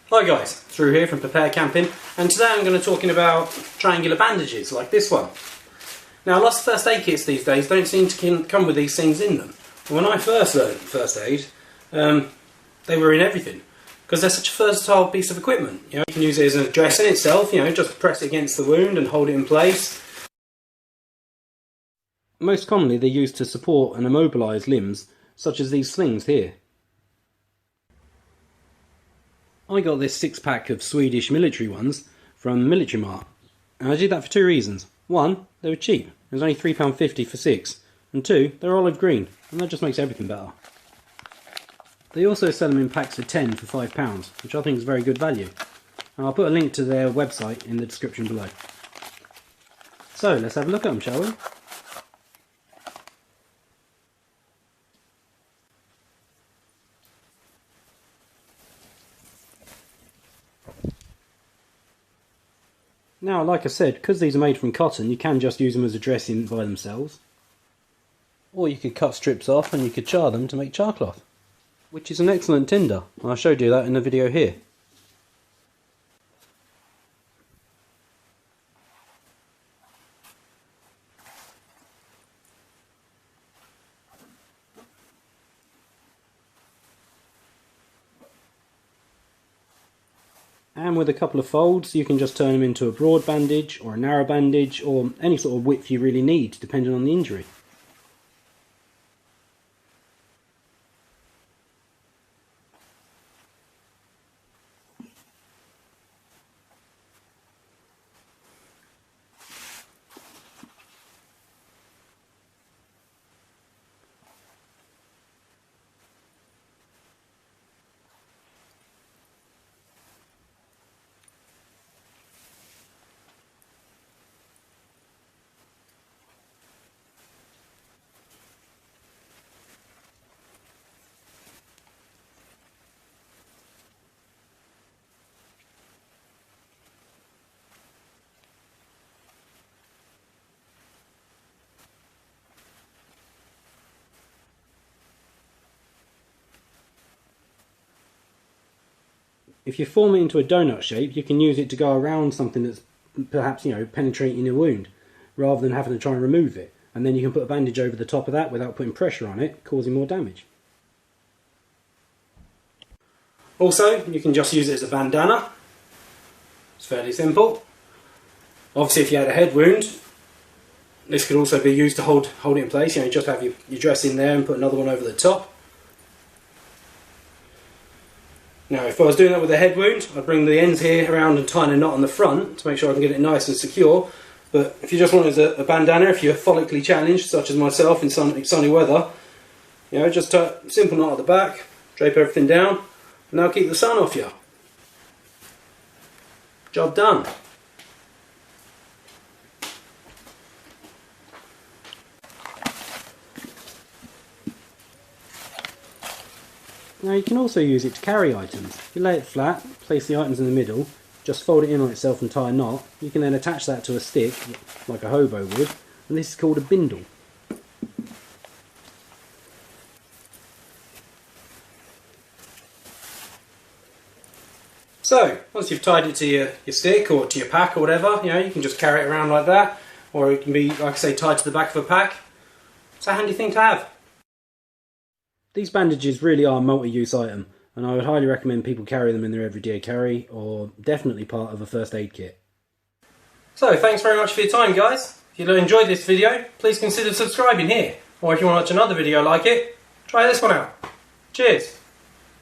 Hi guys, Drew here from Prepare Camping, and today I'm going to be talking about triangular bandages like this one. Now lots of first aid kits these days don't seem to come with these things in them. When I first learned first aid, they were in everything, because they're such a versatile piece of equipment. You can use it as a dressing itself, just press it against the wound and hold it in place. Most commonly they're used to support and immobilise limbs, such as these slings here. I got this 6-pack of Swedish military ones from Military Mart, and I did that for two reasons. One, they were cheap, it was only £3.50 for 6, and two, they're olive green, and that just makes everything better. They also sell them in packs of 10 for £5, which I think is very good value, and I'll put a link to their website in the description below. So let's have a look at them, shall we? Now, like I said, because these are made from cotton, you can just use them as a dressing by themselves. Or you could cut strips off and you could char them to make char cloth, which is an excellent tinder. I showed you that in the video here. And with a couple of folds you can just turn them into a broad bandage or a narrow bandage or any sort of width you really need depending on the injury. If you form it into a donut shape, you can use it to go around something that's perhaps, penetrating your wound, rather than having to try and remove it. And then you can put a bandage over the top of that without putting pressure on it, causing more damage. Also, you can just use it as a bandana. It's fairly simple. Obviously, if you had a head wound, this could also be used to hold it in place. You just have your dress in there and put another one over the top. Now, if I was doing that with a head wound, I'd bring the ends here around and tie a knot on the front to make sure I can get it nice and secure. But if you just want it as a bandana, if you're follically challenged, such as myself in sunny weather, just tie a simple knot at the back, drape everything down, and that'll keep the sun off you. Job done. Now you can also use it to carry items. If you lay it flat, place the items in the middle, just fold it in on itself and tie a knot, you can then attach that to a stick, like a hobo would, and this is called a bindle. So, once you've tied it to your stick or to your pack or whatever, you can just carry it around like that, or it can be, like I say, tied to the back of a pack. It's a handy thing to have. These bandages really are a multi-use item, and I would highly recommend people carry them in their everyday carry, or definitely part of a first aid kit. So, thanks very much for your time, guys. If you enjoyed this video, please consider subscribing here, or if you want to watch another video like it, try this one out. Cheers!